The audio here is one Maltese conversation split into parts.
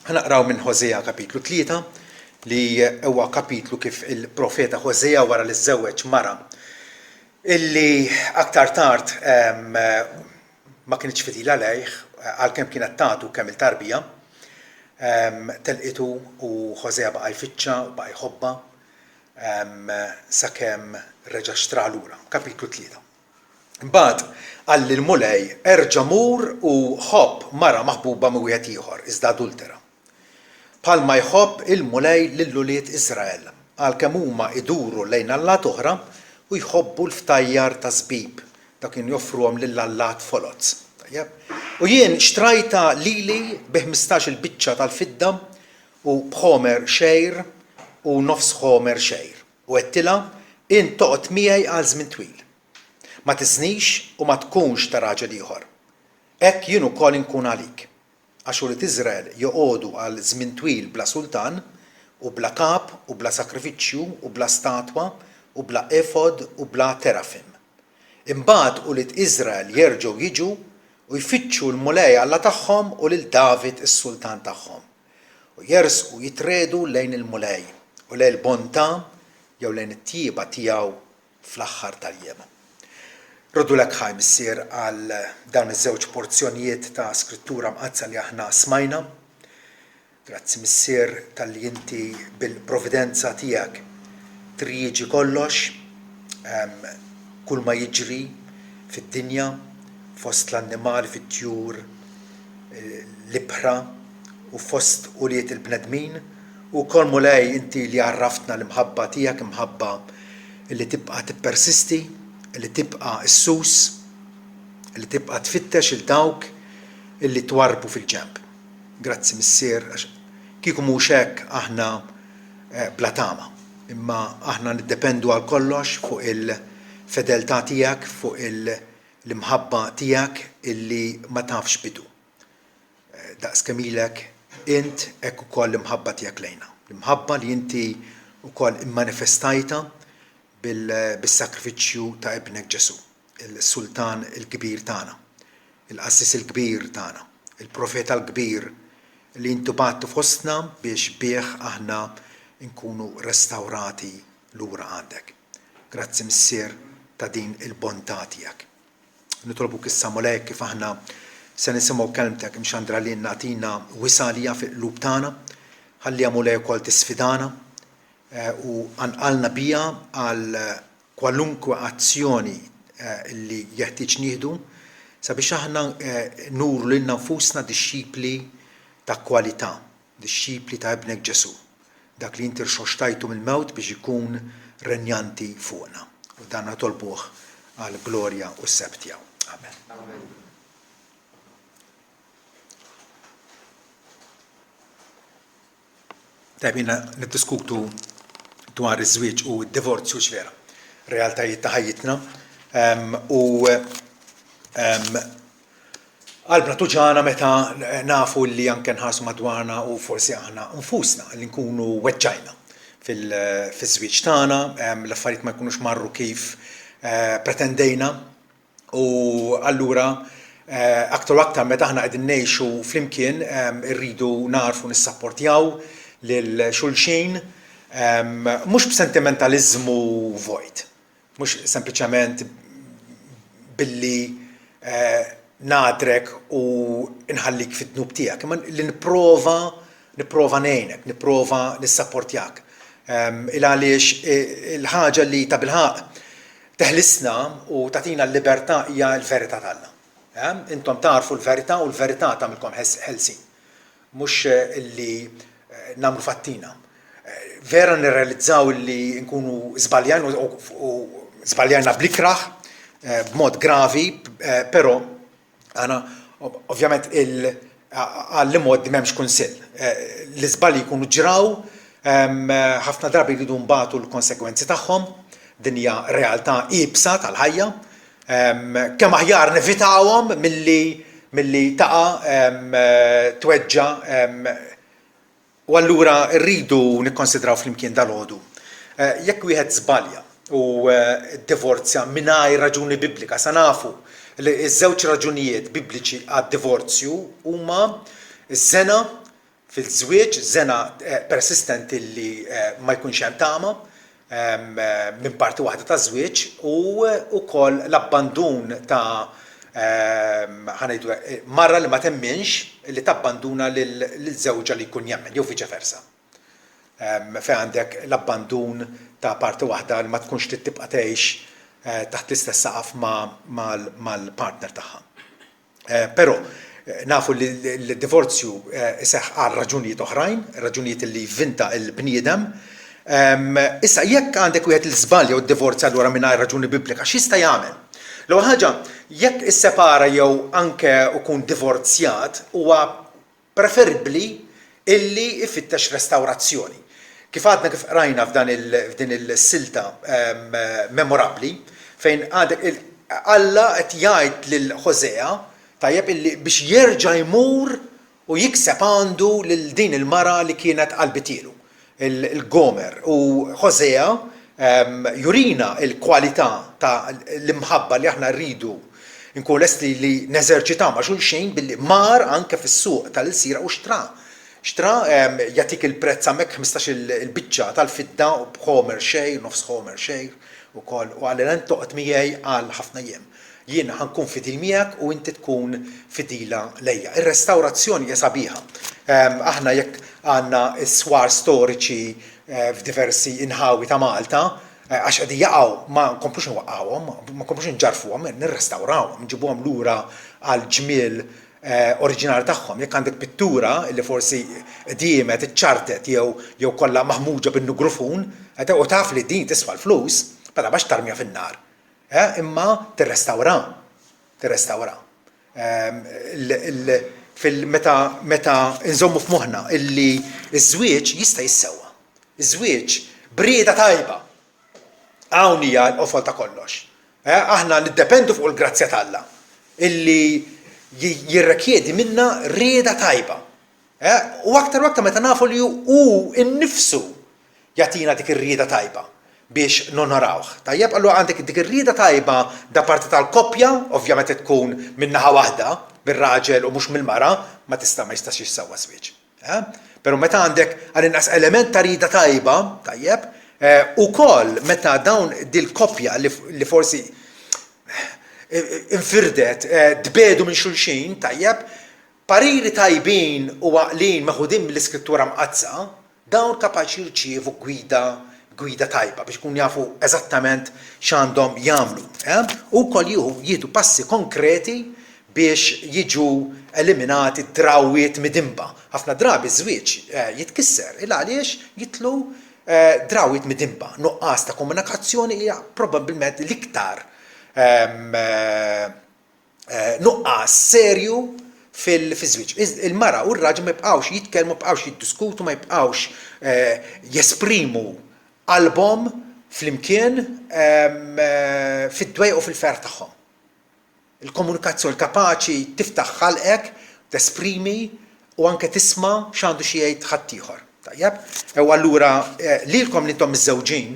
Ħanaqraw minn Ħosea kapitlu 3 li huwa kapitlu kif il-profeta Ħosea wara li żżewweġ mara illi aktar tard ma kienx fidila lejh għalkemm kienet tagħtu kemm il-tarbija telqitu u Ħosea baqa' jfittxa u baqa' jħobba sakemm reġa' xtra lura. Kapitlu 3. Imbagħad qal lil-mulej erġa' mur u ħobb mara maħbuba minn wieħed ieħor iżda adultera. Bħalma jħobb il-mulej lill-ulied Iżrael għalkemm huma iduru lejn allat oħra u jħobbu l-ftajjar ta' żbib dak kien joffruhom lill-allat folozz. U jien xtrajta lili bi 15 biċċa tal-fidda u b'ħomer xejr u nofs ħomer xejr. U għedtilha int toqgħod miegħi għal żmien twil. Ma tiżnix u ma tkunx ta' raġel ieħor. Hekk jien ukoll inkun għalik. Għax ulied Iżrael joqogħdu għal żmien twil bla sultan u bla kap u bla sakrifiċċju u bla statwa u bla efod u bla terafim. Imbagħad ulied Iżrael jerġgħu jiġu u jfittxu l-mulej Alla tagħhom u lil David is-sultan tagħhom. U jersqu jitredu lejn il-mulej u lejn il-bontà jew lejn it-tjieba tiegħu fl-aħħar tal-jiem. Roddu lek ħaj missier għal dawn iż-żewġ porzjonijiet ta' skrittura mqazza li aħna smajna. Grazzi missier tal-li inti bil-provvidenza tiegħek triġi kollox kull ma jiġri fid-dinja fost l-annimali, fit-tjur, l-ibħra u fost uliet il-bnedmin u kol mulej inti li għarraftna l-imħabba tiegħek imħabba li tibqa' tippersisti, li tibqa' issus, li tibqa' tfittex il-dawk illi twarbu fil-ġenb. Grazzi missier għax kieku mhux hekk aħna bla tama, imma aħna niddependu għal kollox fuq il-fedeltà tiegħek, fuq l-imħabba tiegħek illi ma tafx bidu. Daqs kemm ilek int hekk ukoll l-imħabba tiegħek lejna. L-imħabba li inti wkoll immanifestajta bis-sakrifiċċju ta' ibnek Ġesu, il-sultan il-kbir tagħna, il-qassis il-kbir tagħna, il-profeta l-kbir li intu bagħtu fostna biex bih aħna nkunu restawrati lura għandek. Grazzi missier ta' din il-bontà tiegħek. Nitlobuk issa mulej kif aħna se nisimgħu kelmtek imxandra li nagħtina wisalija fil-qlub tagħna, ħalli mulej ukoll tisfidana u anqalna bija għal kwalunkwe azzjoni li jeħtieġ nieħdu sabiex aħna nuru lilna nfusna dixxipli ta' kwalità, dixxipli ta' ibnek Ġesu, dak li inti rxoxtajtu mill-mewt biex ikun renjanti fuqna. U dan nitolbuh għal glorja u s-seb tiegħu. Amen. Tajbina niddiskutu dwar iż-żwieġ u d-divorzju x'vera, realtajiet ta' ħajjitna u qalbna tuġana meta nafu li anke nħarsu madwarna u forsi aħna nfusna li nkunu weġġajna fil-żwieġ tagħna, l-affarijiet ma jkunux marru kif pretendejna u allura aktar u aktar meta aħna qegħdin ngħixu flimkien irridu narfu nissapportjaw lil xulxin mhux b'sentimentaliżmu vojt, mhux sempliċement billi ngħadrek u nħallik fid-dnub tiegħek, imma li nipprova ngħinek, nipprova nissapportjak. Il għaliex il-ħaġa li ta' bilħaq teħlisna u tagħtina l-libertà hija l-verità tagħna. Intom tarfu l-verità u l-verità tagħmilkom ħelsin. Mhux illi nagħmlu fattina. Vera nirrealizzaw li nkunu żbaljajn u żbaljajna bl-ikraħ b'mod gravi, però għana ovvjament għall-imod m'hemmx kunsill. L-iżbalji jkunu ġraw, ħafna drabi jridu mbagħtu l-konsekwenzi tagħhom, din hija realtà iebsa tal-ħajja, kemm aħjar nevitawhom milli taqa' tweġġa' u allura rridu nikkonsidraw flimkien dal-għodu. Jekk wieħed żbalja u divorzja mingħajr raġuni biblika, sa nafu li ż-żewġ raġunijiet bibliċi għad-divorzju huma ż-żena fil-żwieġ, żena persistent illi ma jkunx hemm tama minn parti waħda ta' żwieġ u wkoll l-abbandun ta' ħanejdu marra li ma temminx li tabbanduna lil-żewġa li jkun jemmen jew viċi versa. Fejn għandek l-abbandun ta' parti waħda li ma tkunx tibqa' tgħix taħt l-istess saqaf mal-partner tagħha. Però nafu li l-divorzju iseħħ għal raġunijiet oħrajn, raġunijiet li jvinta l-bniedem. Issa jekk għandek wieħed il-żbalja u d-divorzja allura mingħajr raġuni biblika, x'jista' jagħmel? L-ewwel ħaġa, jekk issepara jew anke ikun divorzjat huwa preferibbli illi ifittex restawrazzjoni. Kif għadna kif rajna f'din il-silta memorabbli fejn għandek Alla qed jgħid lil Ħosea tajjeb illi biex jerġa' jmur u jikseb għandu lil din il-mara li kienet qalbitielu, il-Gomer. U Ħosea jurina l-kwalità ta' l-imħabba li aħna rridu nkun lesti li neżerċitaw ma' xulxejn billi mar anke fis-suq tal-sira u xtra jagħtik il-prezz hemmhekk 15 il-biċċa tal-fidda u b'ħomer xejn, nofs ħomer xejn ukoll u għalli toqgħod miegħi għal ħafna jiem. Jiena ħankun fidil miegħek u inti tkun fidila lejja. Ir-restawrazzjoni hija sabiħa. Aħna jekk għandna s-swar storiċi f'diversi inħawi ta' Malta, għax qegħdin jaqgħu ma nkomplux nwaqqgħuhom, ma nkomplux nġarfuhom, nirrestawrawhom, nġibuhom lura għal ġmiel oriġinali tagħhom. Jekk għandek pittura li forsi diemet iċċartet jew kollha maħmuġa bin-nugrufun, u taf li din tiswa l-flus, bada bax tarmija fin-nar. Imma tirrestawra. Meta nżommu f'moħħna illi ż-żwieġ jista' jissewwa. Iż-żwieġ brieda tajba. Hawn hija l-qofol ta' kollox. Aħna niddependu fuq il-grazzja t'Alla illi jirrekjedi minna rieda tajba. U aktar meta nafu li hu innifsu jagħtina dik ir-rieda tajba biex nonorawh. Tajjeb, allura għandek dik ir-rieda tajba da parti tal-koppja, ovvjament tkun min naħa waħda, bir-raġel u mhux mill-mara, ma jistax jissewwa żwieġ. Però meta għandek għal-inqas element ta' rieda tajba, tajjeb, ukoll meta dawn dil-koppja li forsi infirdet, dbedu minn xulxin, tajjeb, pariri tajbin u għaqlin meħudin mill-iskrittura mqazza, dawn kapaċi jirċievu gwida tajba biex kun jafu eżattament x'għandhom jagħmlu. U wkoll jieħdu passi konkreti biex jiġu eliminati drawwiet midimba. Ħafna drabi żwieġ jitkisser il għaliex jitlu drawwiet midimba. Nuqqas ta' komunikazzjoni hija probabbilment l-iktar nuqqas serju fil-żwieġ. Il-mara u r-raġel ma jibqgħux jitkellmu, ma jibqgħux jiddiskutu, ma jibqgħux jesprimu qalbhom flimkien fid-dwejq u fil-fer tagħhom. Il-komunikazzjoni kapaċi tiftaħ ħalqek, tesprimi u anke tisma' x'għandu xi jgħid ħadd ieħor. Tajjeb? U allura lilkom li intom miż-żewġin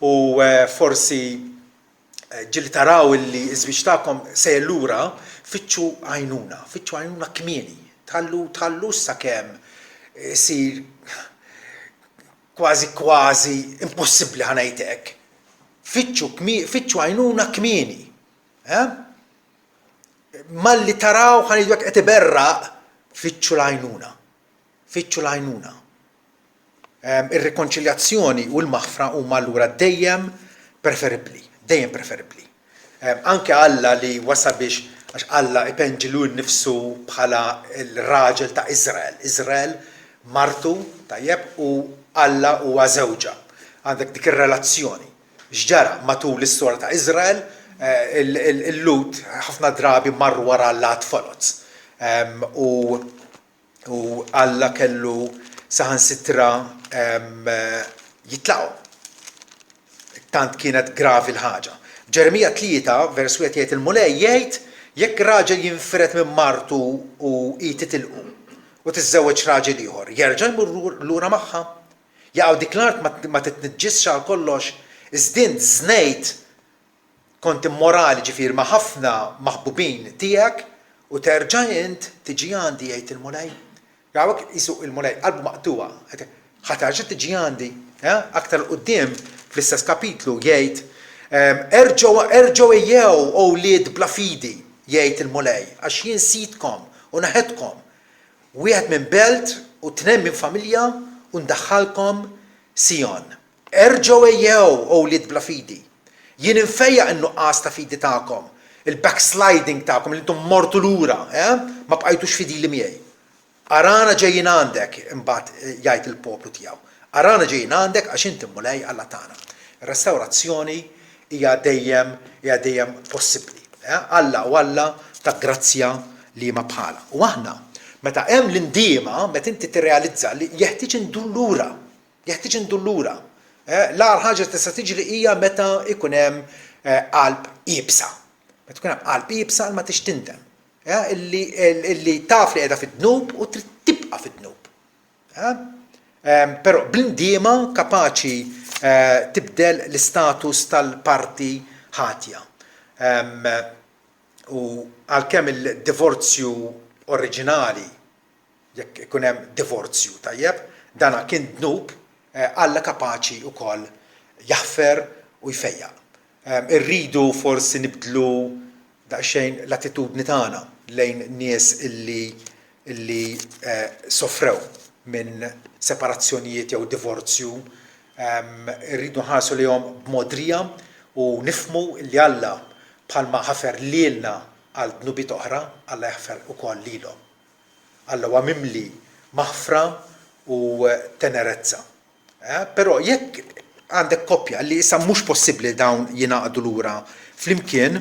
u forsi ġieli taraw li ż-żwieġ tagħkom sejjer lura, fitxu għajnuna kmieni. Tħallu sakemm isir kważi impossibbli ħanajtek. Fitxu għajnuna kmieni. Malli taraw ħanidwek qed iberraq, fitxu l-għajnuna. Ir-rikonċiljazzjoni u l-maħfra huma allura dejjem preferibbli. Anke Alla li wasal biex għax Alla ipenġilu nnifsu bħala l-raġel ta' Iżrael. Iżrael martu tajjeb u Alla huwa żewġa. Għandek dik ir-relazzjoni. X'ġara matul l-istorja ta' Iżrael il-Lut ħafna drabi marru wara l-lat foloz. U Alla kellu saħansitra jitlaqgħu. Tant kienet gravi l-ħaġa. Ġeremija 3 vers 1 jgħid il-mulej jgħid jekk raġel jinfred minn martu u titilqu u tiżżewweġ raġel ieħor, jerġa' jmur lura magħha. Jaqgħu dik l-art ma titniġġisx għal kollox, iżdint żnejt kont immorali ġifier ma' ħafna maħbubin tiegħek u terġa' int tiġi għandi jgħid il-mulej. Għawek jisu il-mulej qalbu maqtuwa. Ħatarġa tiġi għandi, aktar quddiem fl-istess kapitlu jgħid erġgħu ejjew owlied bla fidi jgħid il-mulej għax jien sitkom u naħedkom wieħed minn belt u tnejn minn familja u ndaħħalkom Sion. Erġgħu ejjew owlied bla fidi. Jien infejjaq in-nuqqas ta' fidi tagħkom, il-backsliding tagħkom li intom mortu lura, ma bqajtux fidili miegħi. Arana ġejjin għandek, imbagħad jgħid il-poplu tiegħu. Arana ġejjin għandek għax inti mulej Alla tagħna. Ir-restawrazzjoni hija dejjem possibbli. Alla u Alla ta' grazzja li ma bħala. U aħna meta hemm l-indiema, meta inti tirrealizza li jeħtieġ indullura. L-agħar ħaġa tista' tiġri hija meta ikun hemm qalb ibsa. Meta tkun hemm qalb ibsa ma tix tindem. Illi taf li qiegħda fid-dnub u trid tibqa' fid-dnub. Però bl-indiema kapaċi tibdel l-istatus tal-parti ħatja. U għalkemm il-divorzju oriġinali, jekk ikun hemm divorzju tajjeb, dana kien dnub, Alla kapaċi wkoll jaħfer u jfejjaq. Irridu forsi nibdlu daqsxejn l-attitudni tagħna lejn nies illi sofrew minn separazzjonijiet jew divorzju. Irridu nħarsu lihom b'modrija u nifhmu li Alla bħalma ħafer lilna għal dnubiet oħra, Alla jaħfer ukoll lilhom. Alla huwa mimli maħfra u tenerezza. Però jekk għandek koppja li issa mhux possibbli dawn jingħaqdu lura flimkien,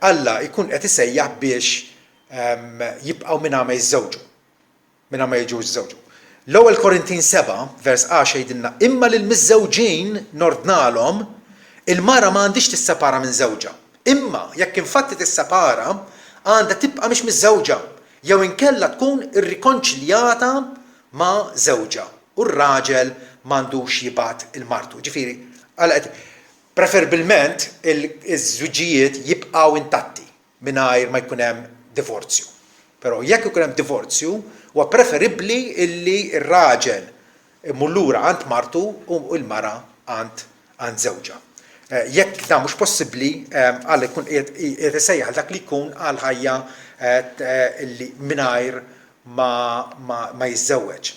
Alla jkun qed isejjaħ biex jibqgħu minn ma jiżżewġu, minn ma jiġux żewġu. L-ewwel Korintin 7, vers 10 jgħidilna imma lil miż-żewġin nordnalhom il-mara m'għandix tissepara minn żewġha. Imma jekk infatti tissepara għandha tibqa' mhix miż-żewġa jew inkella tkun irrikonċiljata ma' żewġha u r-raġel m'għandux jibgħat il-martu. Ġifieri, preferibilment iż-żwiġijiet jibqgħu intatti mingħajr ma jkun hemm divorzju. Però jekk ikun hemm divorzju, huwa preferibbli illi r-raġel imur lura għand martu u l-mara għand żewġha. Jekk dan mhux possibbli, Alla jkun qed isejjaħ dak li jkun għal ħajja illi mingħajr ma jiżżewweġ.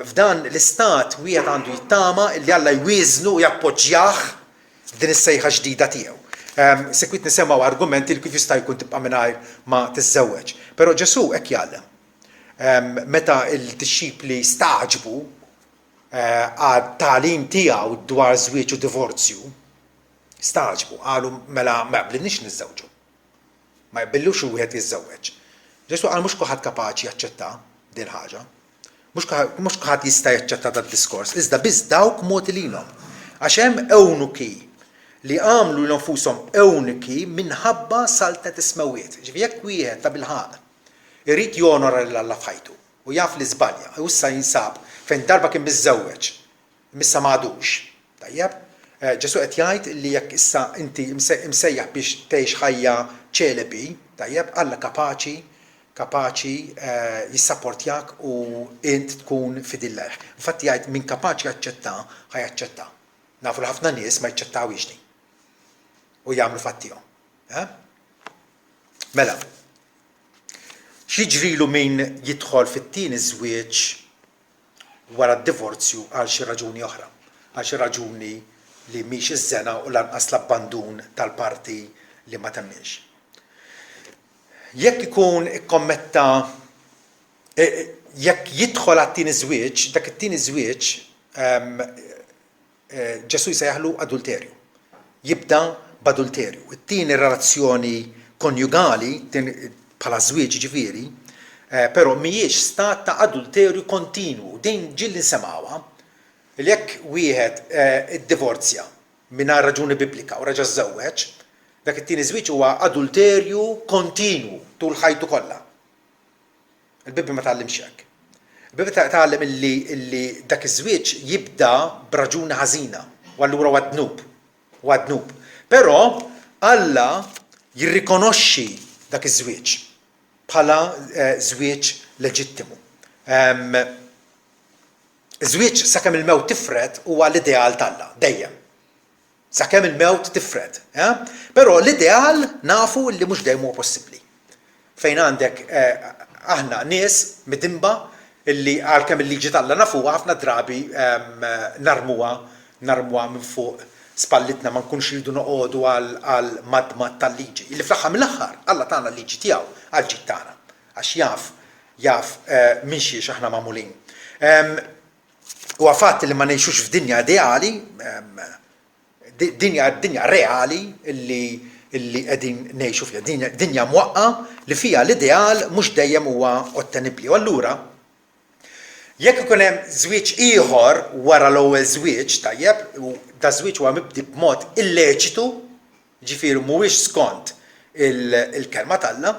F'dan l-istat wieħed għandu jittama illi Alla jwieżnu u jappoġġjah f'din is-sejħa ġdida tiegħu. Sekwit nisemgħu argumenti li kif jista' jkun tibqa' mingħajr ma tiżżewweġ. Però Ġesu hekk jgħallem. Meta l-disċipli staġbu għat-tagħlim tiegħu dwar żwieġ u divorzju, staġbu qalu mela ma jaqblilniex niżżewġu. Ma jaqbillux wieħed jiżżewweġ. Ġesu qal mhux kulħadd kapaċi jaċċetta din ħaġa. Mhux kulħadd jista' jaċċetta dan diskors, iżda biss dawk moti lilhom. Għax hemm ewnuki li għamlu l-infushom ewnuki minħabba saltet ismewiet. Ġifieri jekk wieħed ta' bilħaq irid jonora lil Alla f'ħajtu u jaf li żbalja u issa jinsab fejn darba kien miżżewweġ, issa m'għadux. Tajjeb? Ġesu qed jgħid li jekk issa inti msejjaħ biex tgħix ħajja ċelebi, tajjeb, Alla kapaċi jissapportjak u int tkun fidilleh. Infatti jgħid min kapaċi jaċċetta ħajaċċetta. Nafu li ħafna nies ma jċċettawx u jagħmlu fattihom. Mela, x'jiġrilu min jidħol fit-tieni żwieġ wara d-divorzju għal xi raġuni oħra, għal xi raġuni li mhix iż-żena u lanqas l-abbandun tal-parti li ma temmiex. Jekk ikun ikkommetta jekk jidħol għat-tieni żwieġ, dak it-tieni żwieġ Ġesu jsejjaħlu adulterju. Jibda b'adulterju. It-tieni relazzjoni konjugali bħala żwieġ ġifieri, però mhijiex stat ta' adulterju kontinwu. Din ġilli nsemgħuha li jekk wieħed iddivorzja mingħajr raġuni biblika u reġa' żżewweġ, dak it-tieni żwieġ huwa adulterju kontinwu tul ħajtu kollha. Il-Bibli ma tgħallimx hekk. Il-Bibli tgħallem illi dak iż-żwieġ jibda b'raġuni ħażina u allura huwa dnub. Però Alla jirrikonoxxi dak iż-żwieġ. bħala żwieġ leġittimu. Żwieġ sakemm il-mewt tifred huwa l-ideal tagħha dejjem. Sakemm il-mewt tifred. Però l-ideal nafu li mhux dejjem huwa possibbli. Fejn għandek aħna nies midimba illi għalkemm il-liġi tagħna nafuha ħafna drabi narmuha minn fuq spallitna ma nkunx iridu noqogħdu għal madmat tal-liġi. Illi fl-aħħar mill-aħħar Alla tagħna l-liġi tiegħu għal ġid tagħna għax jaf minn xiex aħna magħmulin. Huwa fatt li ma ngħixux f'dinja ideali, dinja reali illi qegħdin ngħixu fiha, dinja mwaqqa li fiha l-ideal mhux dejjem huwa ottenibbli. U allura jekk ikun hemm żwieġ ieħor wara l-ewwel żwieġ tajjeb, u da żwieġ huwa mibdi b'mod illeċitu, ġifieri mhuwiex skont il-kelma tagħna,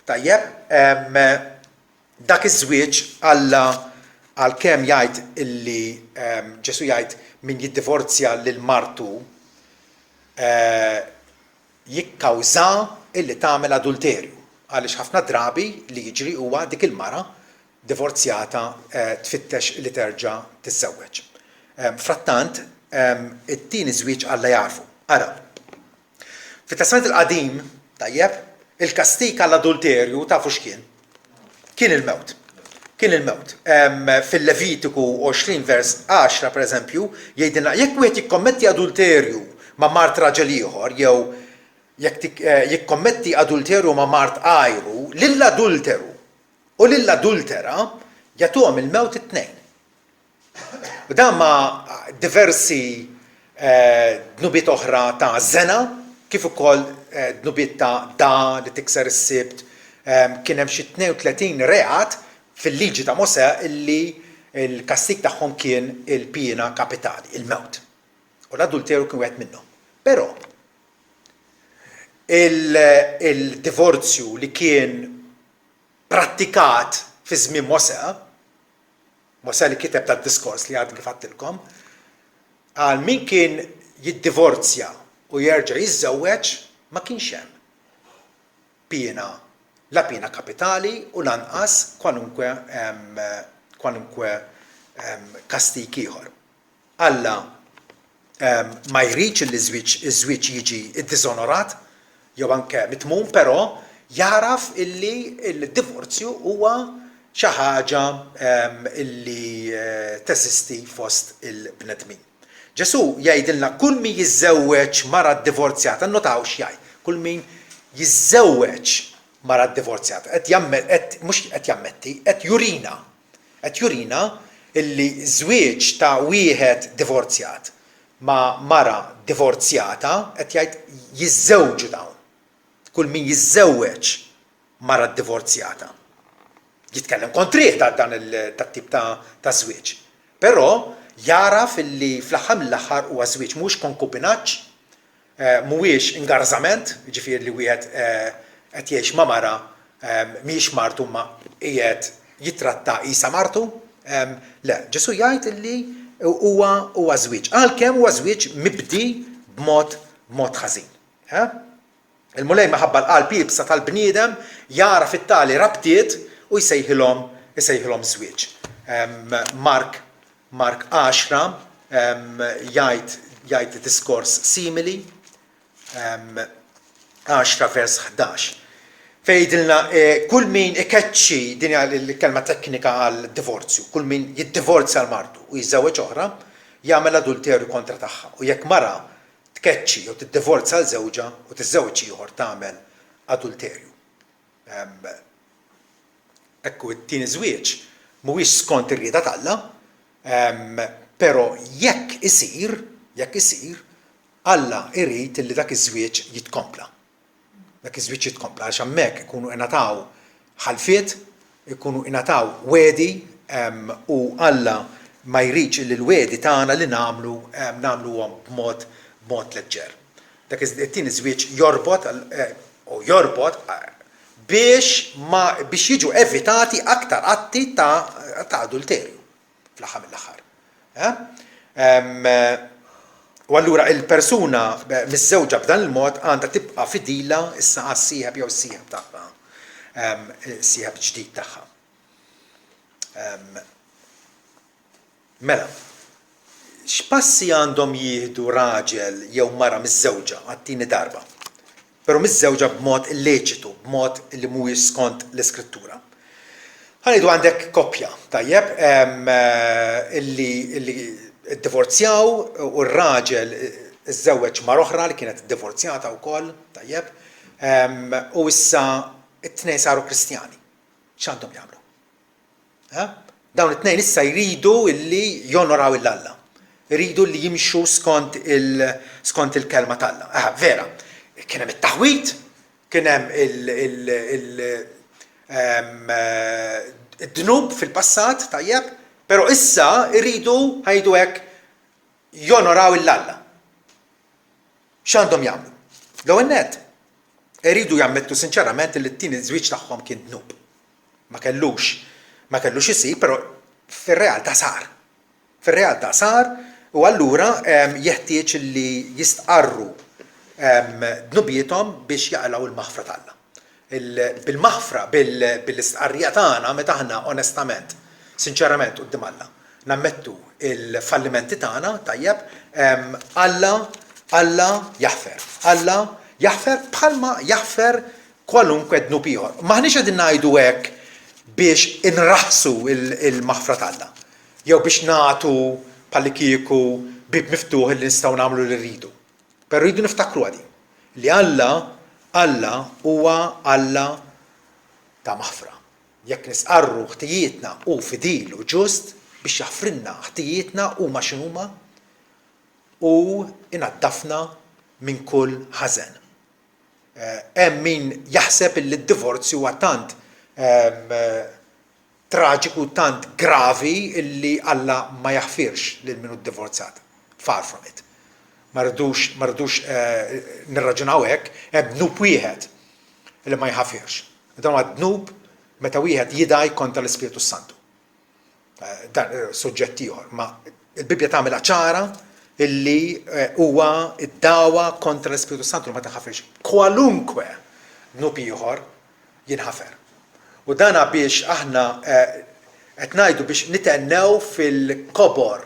tajjeb, dak iż-żwieġ Alla għalkemm jgħid illi Ġesu jgħid min jiddivorzja lil martu jikkawża illi tagħmel adulterju. Għaliex ħafna drabi li jiġri huwa dik il-mara divorzjata tfittex li terġa' tiżżewweġ. Frattant, it-tieni żwieġ Alla jarfu. Ara, fit-Testament il-Qadim, tajjeb, il-kastik għall-adulterju tafu x'kien? Kien il-mewt. Fil-Levitiku 20 vers 10 pereżempju jgħidilna jekk wieħed jikkommetti adulterju ma' mart raġel ieħor jew jekk jikkommetti adulterju ma' mart għajru lill-adulteru u lill-adultera jagħtuhom il-mewt it-tnejn. U dan ma' diversi dnubiet oħra ta' żena kif ukoll dnubiet ta' li tikser is-sibt kien hemm xi 32 reat fil-liġi ta' Mosè illi il-kastik tagħhom kien il-pjena kapitali, il-mewt. U l-adulterju kien wieħed minnhom. Però il-divorzju li kien prattikat fi żmien Mosè li kiteb tad-diskors li għadni fattilkom, għal min kien jiddivorzja u jerġa' jiżżewweġ ma kienx hemm pjena la pjena kapitali u lanqas kwalunkwe kastik ieħor. Alla ma jridx li iż-żwieġ jiġi iddiżonorat jew anke mitmum, però jaraf illi l-divorzju huwa xi ħaġa illi teżisti fost il-bnedmin. Ġesu jgħidilna kull min jiżżewweġ mara ddivorzjata, nnotaw x'jgħid, kull min jiżżewweġ mara divorzjata, mhux qed jammetti, qed jurina illi żwieġ ta' wieħed divorzjat ma' mara divorzjata qed jgħid jiżżewġu dawn. Kull min jiżżewweġ mara divorzjata. Jitkellem kontrih ta' dan tat-tip ta' żwieġ. Però jaraf illi fl-aħħar mill-aħħar huwa żwieġ mhux konkubinaġġ, mhuwiex ingarzament, jiġifieri li wieħed qed jgħix ma' mara mhijiex martu ma qiegħed jitratta qisha martu. Le, Ġesu jgħid illi huwa żwieġ. Għalkemm huwa żwieġ mibdi b'mod ħażin. Il-mulej maħabba l-qalb jibsa tal-bniedem jara fit-tali rabtiet u jsejħilhom żwieġ. Mark 10 jgħid diskors simili 10 vers 11. Fejdilna kull min ikeċċi din il-kelma teknika għal divorzju, kull min jiddivorzja l-martu u jiżżewweġ oħra jagħmel adulterju kontra tagħha. U jekk mara tkeċċi jew tiddivorzja l żewġa u tiżżewweġ ieħor tagħmel adulterju. Ekku it-tieni żwieġ mhuwiex skont ir-rieda tagħha, però jekk isir Alla irid li dak iż-żwieġ jitkompla. Dak iż-żwieġ jitkompla għax hemmhekk ikunu ingħataw ħalfiet, ikunu ingħataw wedi u Alla ma jridx li l-wedi tagħna li nagħmluhom b'mod leġġer. Dak it-tieni żwieġ jorbot biex jiġu evitati aktar atti ta' adulterju fl-aħħar mill-aħħar. U allura il-persuna miż-żewġa b'dan il-mod għandha tibqa' fidila issa għas-sieħeb jew is-sieħeb tagħha. sieħeb ġdid tagħha. Mela, x'passi għandhom jieħdu raġel jew mara miż-żewġa għat-tieni darba? Però miż-żewġa b'mod illeċitu, b'mod li mhuwiex skont l-Iskrittura. Ħanidu għandek koppja, tajjeb, illi ddivorzjaw u r-raġel iżżewweġ mara oħra li kienet iddivorzjata wkoll, tajjeb, u issa t-tnejn saru Kristjani. X'għandhom jagħmlu? Dawn it-tnejn issa jridu illi jonoraw il-Alla. Jridu li jimxu skont il-kelma tal-Alla. Vera. Kien hemm it-taħwit, kien hemm id-dnub fil-passat, tajjeb, però issa iridu ħajdu hekk jonoraw il-Alla. X'għandhom jagħmlu? L-ewwel nett, iridu jammettu sinċerament li t-tieni żwieġ tagħhom kien dnub. Ma kellux isir, però fir-realtà sar. Fir-realtà sar u allura jeħtieġ li jistqarru dnubietom biex jaqlaw il-maħfra tagħna. Bil-maħfra, bil-istqarrija tagħna meta aħna onestament, sinċerament quddiem Alla, nammettu il-fallimenti tagħna, tajjeb, Alla jaħfer. Alla jaħfer bħalma jaħfer kwalunkwe dnub ieħor. Maħniex qegħdin ngħidu hekk biex inraħsu il-maħfra tagħna. Jew biex nagħtu bħalli kieku bib miftuħ li nistgħu nagħmlu li rridu. Però rridu niftakru għadi li Alla huwa Alla ta' maħfra. Jekk nisqarru ħtijietna u fidil u ġust biex jaħfrilna ħtijietna huma x'inhuma u inaddafna minn kull ħażen. Hemm min jaħseb li d-divorzju huwa tant traġiku, tant gravi illi Alla ma jaħfirx lil min hu ddivorzjat. Far from it. Ma rridux nirraġunaw hekk, hemm dnub wieħed li ma jħafirx. Dan huwa dnub meta wieħed jidaj kontra l-Ispiritu Santu. Dan suġġett ieħor, ma l-Bibja tagħmilha ċara illi huwa id-dawa kontra l-Ispiritu Santu li ma taħafirx. Kwalunkwe dnub ieħor jinħafer. U dana biex aħna qed ngħidu biex nitennew fil-kobor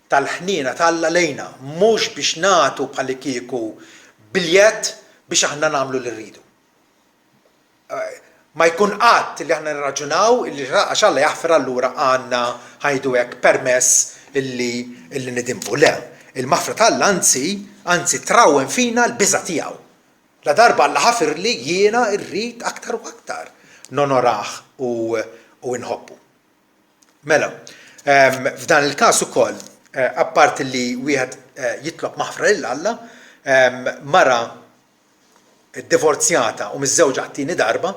tal-ħnina tal-Alla lejna, mhux biex nagħtu bħalli kieku biljett biex aħna nagħmlu li rridu. Ma jkun qatt li aħna nirraġunaw illi għax Alla jaħfer allura għandna ħajdu hekk permess illi nidimbu. Le, il-maħfra tal-Alla anzi trawwen fina l-biża' tiegħu. La darba Alla ħafirli jiena rrid aktar u aktar nonorah u nħobbu. Mela, f'dan il-każ ukoll apparti li wieħed jitlob maħfra lil Alla, mara divorzjata u miż-żewġa tieni darba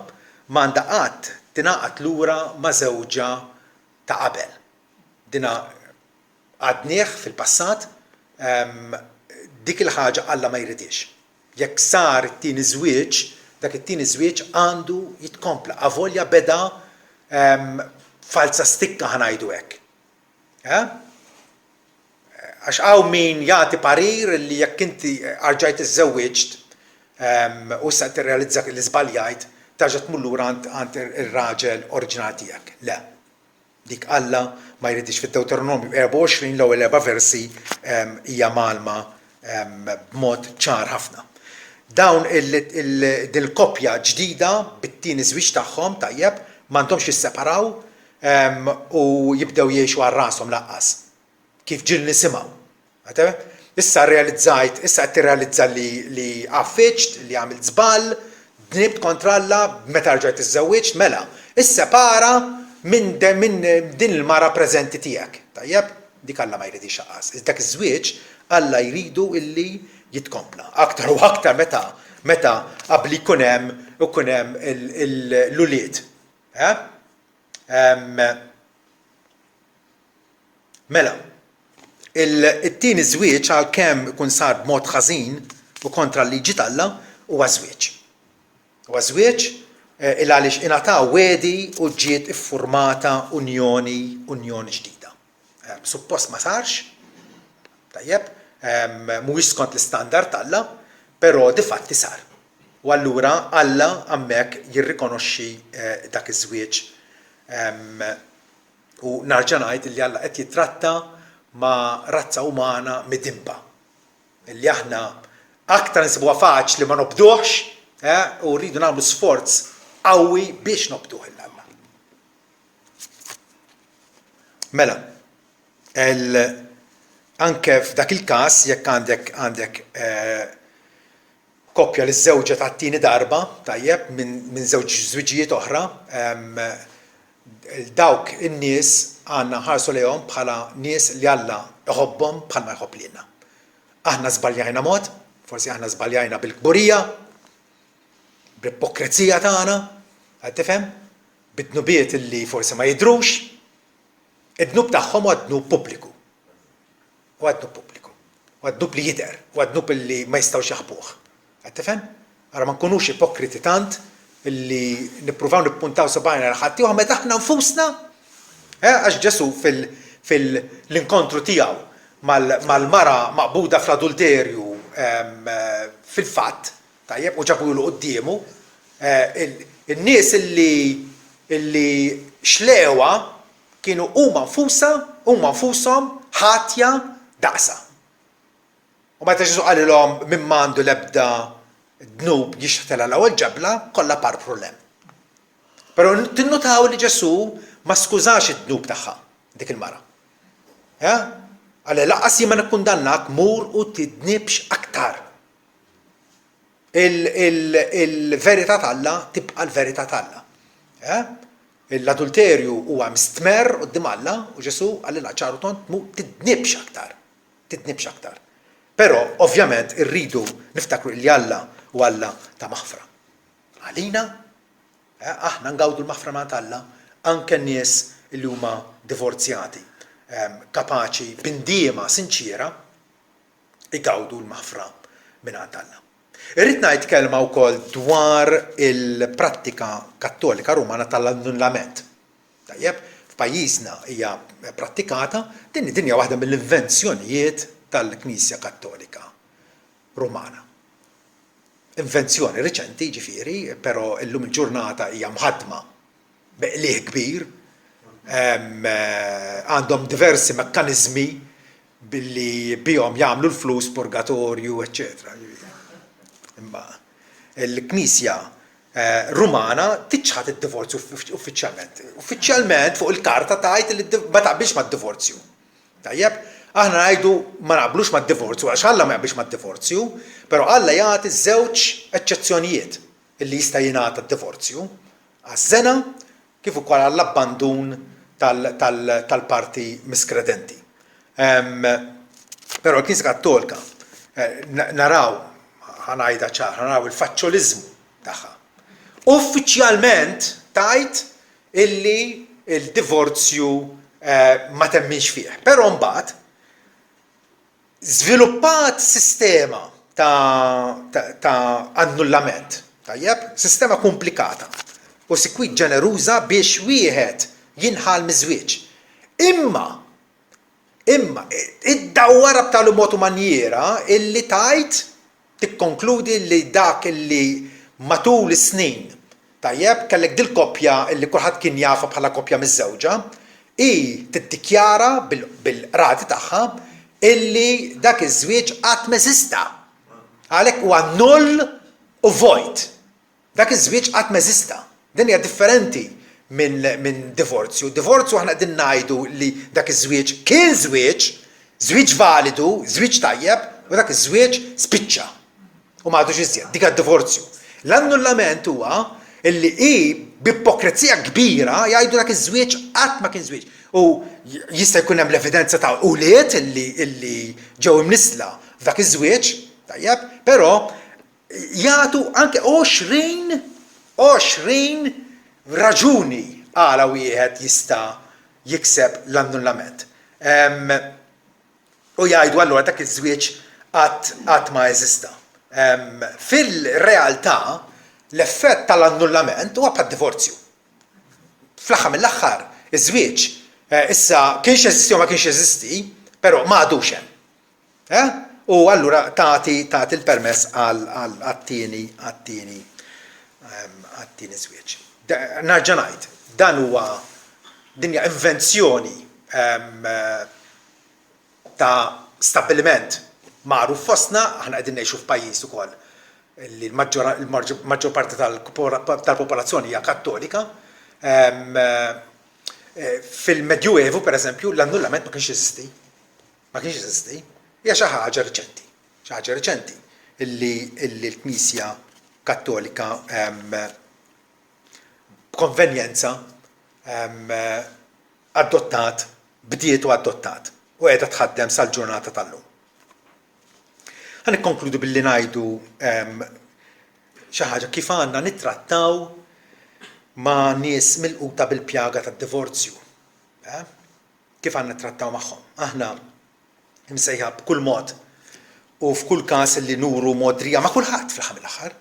m'għandha qatt tingħaqad lura ma' żewġa ta' qabel. Dina għadnieh fil-passat, dik il-ħaġa Alla ma jridix. Jekk sar it-tieni żwieġ, dak it-tieni żwieġ għandu jitkompla. Avolja beda falsa stikka ħanajdu hekk. Għax hawn min jagħti parir li jekk inti arġajt iżżewweġt u issa tirrealizza li żbaljajt tarġa' tmur lura għand ir-raġel oriġinali tiegħek. Le. Dik Alla ma jridix fid-Deuteronomju 24 l-ewwel 4 versi hija malma b'mod ċar ħafna. Dawn il-koppja ġdida bit-tieni żwieġ tagħhom tajjeb m'għandhomx jisseparaw u jibdew jgħixu għal rashom laqqas. Kif ġil nisimgħu. Issa qed tirrealizza li għaffiċt, li għamilt żball, dnibt kontra Alla meta rġajt iżżewweġt, mela, issepara minn din il-mara preżenti tiegħek. Tajjeb, dik Alla ma jridix aqas. Dak iż-żwieġ Alla jridu illi jitkompla. Aktar u aktar meta qabli jkun hemm l-ulied. Mela, it-tieni żwieġ għalkemm ikun sar b'mod ħażin u kontra l-liġi Alla huwa żwieġ. Huwa żwieġ il għaliex ingħataw wedi u ġiet iffurmata unjoni ġdida. Suppost ma sarx, tajjeb, mhuwiex skont l-istandard Alla, però di fatti sar. U U allura Alla hemmhekk jirrikonoxxi dak iż-żwieġ u narġa' ngħid li Alla qed jitratta ma' razza umana midimba. Illi aħna aktar nsibuha faċli ma nobduhx u rridu nagħmlu sforz qawwi biex nobduh il-Alla. Mela, anke f'dak il-każ jekk għandek koppja li żewġa tat-tieni darba, tajjeb, minn żewġ żwiġijiet oħra, dawk in-nies għandna nħarsu lejhom bħala nies li Alla iħobbhom bħalma jħobb lilna. Aħna żbaljajna mod, forsi aħna żbaljajna bil-kburija, bl-ipokrezija tagħna, qed tifhem? Bid-dnubiet illi forsi ma jidhrux, id-dnub tagħhom huwa dnub pubbliku. Huwa dnub pubbliku. Huwa dnub li jidher, huwa dnub illi ma jistgħux jaħbuh. Qed tifhem? Ara ma nkunux ipokriti tant illi nippruvaw nippuntaw sebgħina għal ħadd ieħor meta aħna nfusna għax Ġesu fil-inkontru tiegħu mal-mara maqbuda fl-adulterju fil-fatt, tajjeb, u ġabulu qudiemu, in-nies illi xlewa kienu huma nfushom ħatja daqsa. U meta Ġesu qalilhom min m'għandu l-ebda dnub jixħtela l-ewwel ġebla, kollha par problem. Però tinnutaw li Ġesu ma skużax id-dnub tagħha dik il-mara. Għalli laqqas jien ma nikkundannak mur u tidnibx aktar. Il-verità t'Alla tibqa' l-verità t'Alla. L-adulterju huwa mistmer quddiem Alla u Ġesu għalli ċaru tont mu tidnibx aktar. Però ovvjament irridu niftakru li Alla u Alla ta' maħfra. Għalina aħna ngawdu l-maħfra ma' Alla anke n-nies li huma divorzjati, kapaċi bindiema sinċira igawdu l-maħfra mingħand Alla. Irrid ngħid kelma wkoll dwar il-prattika Kattolika Rumana tal-annullament. Tajjeb, f'pajjiżna hija prattikata, din hija waħda mill-invenzjonijiet tal-Knisja Kattolika Rumana. Invenzjoni riċenti ġifieri, però llum il-ġurnata hija mħaddma beqlieħ kbir, għandhom diversi mekkaniżmi billi bihom jagħmlu l-flus, purgatorju, eċċetera. Imma l-Knisja Rumana tiċħad id-divorzju uffiċjalment. Uffiċjalment fuq il-karta tgħid li ma taqbilx mad-divorzju. Tajjeb, aħna ngħidu ma naqblux mad-divorzju għax Alla ma jaqbilx mad-divorzju, però Alla jagħti żewġ eċċezzjonijiet illi jista' jingħata d-divorzju għaż-żena kif ukoll għall-abbandun tal-parti miskredenti. Però l-Knisja Kattolika naraw ħanajda ċar, naraw il-faċċoliżmu tagħha. Uffiċjalment tgħid illi il-divorzju ma temminx fih. Però mbagħad żviluppat sistema ta' annullament, tajjeb, sistema komplikata u sikwit ġeneruża biex wieħed jinħal miż-żwieġ. Imma id-dawwara b'tali mod u manjera illi tgħid tikkonkludi li dak illi matul is-snin tajjeb kellek dil-koppja illi kulħadd kien jafa bħala koppja miż-żewġa tiddikjara bil-qrati tagħha illi dak iż-żwieġ qatt m'eżista. Għalhekk huwa null u void. Dak iż-żwieġ qatt m'eżista. Din hija differenti minn divorzju. Divorzju aħna qegħdin ngħidu li dak iż-żwieġ kien żwieġ validu, żwieġ tajjeb, u dak iż-żwieġ spiċċa. U m'għadux iżjed, dik divorzju. L-annullament huwa illi b'ipokrezija kbira jgħidu dak iż-żwieġ qatt ma kien żwieġ. U jista' jkun hemm l-evidenza ta' ulied illi ġew imnisla f'dak iż-żwieġ, tajjeb, però jagħtu anke 20 raġuni għala wieħed jista' jikseb l-annullament. U jgħidu allura dak iż-żwieġ qatt ma jeżista. Fil-realtà l-effett tal-annullament huwa bħad-divorzju. Fl-aħħar mill-aħħar iż-żwieġ issa kienx jeżisti u ma kienx jeżisti, però ma għadux hemm. u allura tagħti il-permess għat-tieni żwieġ. Narġa' ngħid, dan huwa dinja invenzjoni ta' stabbiliment magħruf fostna, aħna qegħdin ngħixu f'pajjiż ukoll li l-maġġor parti tal-popolazzjoni hija kattolika. Fil-Medjuevu, pereżempju, l-annullament ma kienx jeżisti. Ma kienx jeżisti. Hija xi ħaġa riċenti. Xi ħaġa riċenti illi l-Knisja Kattolika b'konvenjenza bdiet u adottat u qiegħda tħaddem sal-ġurnata tal-lum. Ħa nikkonkludu billi ngħidu xi ħaġa kif għandna nittrattaw ma' nies milquta bil-pjaga tad-divorzju. Kif għandna nittrattaw magħhom? Aħna msejħa b'kull mod u f'kull każ li nuru modrija ma' kulħadd fl-aħħar mill-aħħar.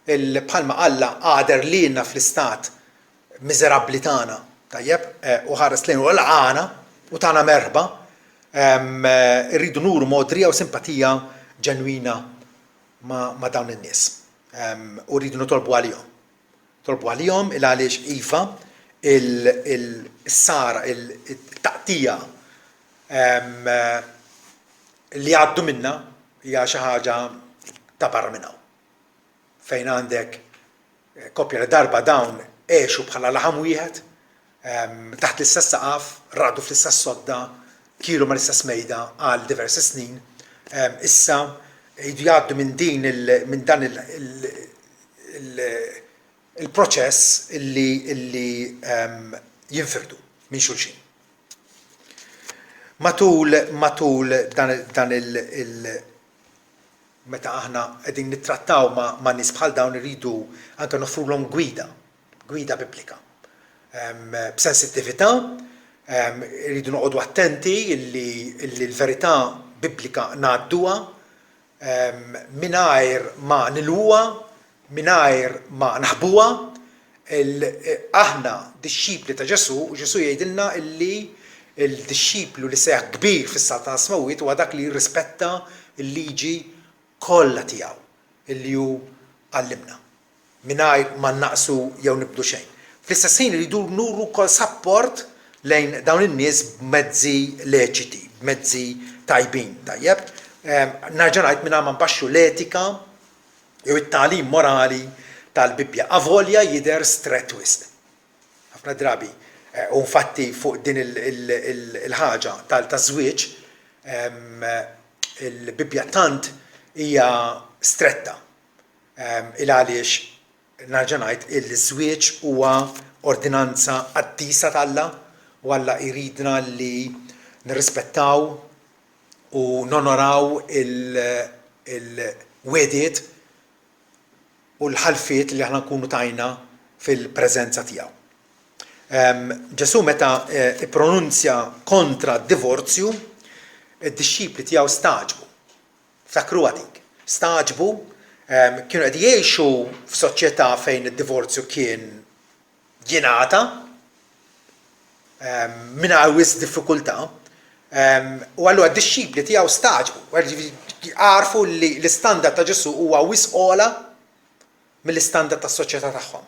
Bħalma Alla għader lilna fl-istat miżerabbli tagħna, tajjeb, u ħares lejn u laqana u tagħna merħba, irridu nuru modrija u simpatija ġenwina ma' dawn in-nies. U rridu nitolbu għalihom. Tolbu għalihom għaliex iva il-sara, il-taqtija li għaddu minna hija xi ħaġa ta' barra minn hawn. Fejn għandek koppja li darba dawn għexu bħala laħam wieħed, taħt l-istess saqaf, raqdu fl-istess sodda, kielu ma l-istess mejda għal diversi snin, issa jridu jgħaddu minn dan il-proċess illi jinfirdu minn xulxin. Matul dan meta aħna qegħdin nittrattaw ma' nies bħal dawn irridu anke nofrulhom gwida biblika. B'sensittività, irridu noqogħdu attenti illi l-verità biblika ngħadduha mingħajr ma nilwuha, mingħajr ma naħbuha. Aħna dixxipli ta' Ġesu, u Ġesu jgħidilna illi il-dixxiplu li seħ kbir fis-sal ta' Smawit huwa dak li jirrispetta l-liġi kollha tiegħu illi hu għallimna mingħajr ma naqsu jew nibdu xejn. Fl-istess ħin iridu nuru wkoll support lejn dawn in-nies b'mezzi leċiti, b'mezzi tajbin, tajjeb. Narġa' ngħid mingħajr ma nbaxxu l-etika jew it-tagħlim morali tal-Bibbja. Avolja jidher strett wisq. Ħafna drabi u infatti fuq din il-ħaġa tal-żwieġ il-Bibbja tant hija stretta għaliex narġa' ngħid il-żwieġ huwa ordinanza qaddisa tal-Alla u Alla jridna li nirrispettaw u nonoraw il-wediet u l-ħalfiet li aħna nkunu tajna fil-preżenza tiegħu. Ġesu meta ippronunzja kontra d-divorzju, id-dixxipli tiegħu staġbu. Ftakruha dik. Staġbu, kienu qed jgħixu f'soċjetà fejn id-divorzju kien jingħata mingħajr wisq diffikultà. U allura d-dixxipli tiegħu staġbu, għarfu li l-istandard ta' Ġesu huwa wisq ogħla mill-istandard tas-soċjetà tagħhom.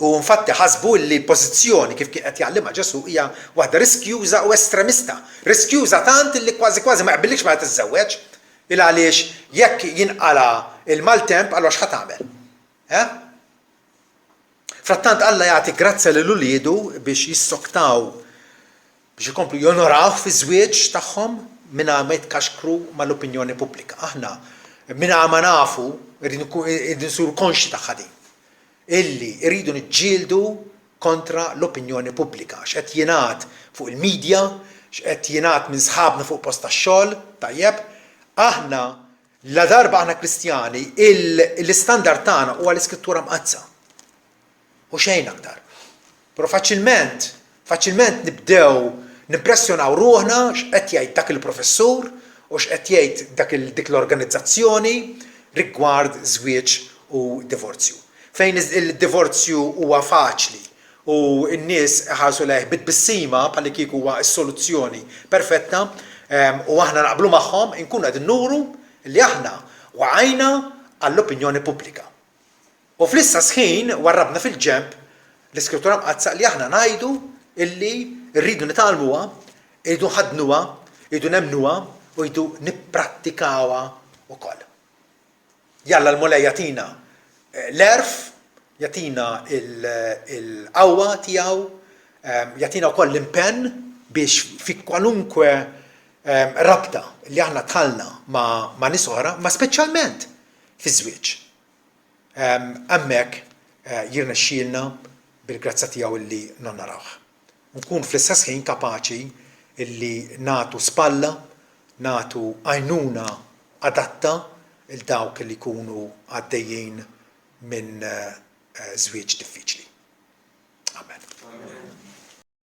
U infatti ħasbu li pożizzjoni kif kien qed jgħallimha Ġesu hija waħda riskjuża u estremista. Riskjuża tant li kważi ma jqbillikx ma tiżżewweġ il għaliex jekk jinqala il-maltemp allura x'ħad tagħmel. Frattant Alla jagħti grazza lil uliedu biex jissoktaw biex ikomplu jonoraw fi żwieġ tagħhom mingħajr ma jitkaxkru mal-opinjoni pubblika. Aħna mingħajr ma nafu rridu nsuru konxi tagħha din. Illi rridu niġġieldu kontra l-opinjoni pubblika. X'qed jingħad fuq il-medja, x'qed jingħad minn sħabna fuq post tax-xogħol, tajjeb, aħna la darba aħna Kristjani l-istandard tagħna huwa l-Iskrittura mqazza. U xejn aktar. Però faċilment nibdew nimpressjonaw ruħna x'qed jgħid dak il-professur u x'qed jgħid dik l-organizzazzjoni rigward żwieġ u divorzju. Fejn il-divorzju huwa faċli u n-nies ħarsu lejh bit-bissima bħalli kieku huwa s-soluzzjoni perfetta, u aħna naqblu magħhom inkunu qegħdin nuru li aħna waqajna għall-opinjoni pubblika. U fl-istess ħin warrabna fil-ġemp l-Iskrittura mqazzaq li aħna ngħidu illi rridu nitgħallmuha, rridu nħaddnuha, rridu nemmnuha u rridu nipprattikawha wkoll. Jalla l-mulej jagħtina l-erf, jagħtina il-qawwa tiegħu, jagħtina wkoll l-impenn biex fi kwalunkwe rabta li aħna tħallna ma' nies oħra, ma' speċjalment fiż-żwieġ. Hemmhekk jirnexxielna bil-grazza tiegħu illi nonnarawh. Nkun fl-istess ħin kapaċi illi nagħtu spalla, nagħtu għajnuna adatta il dawk li jkunu għaddejjin minn żwieġ diffiċli. Amen.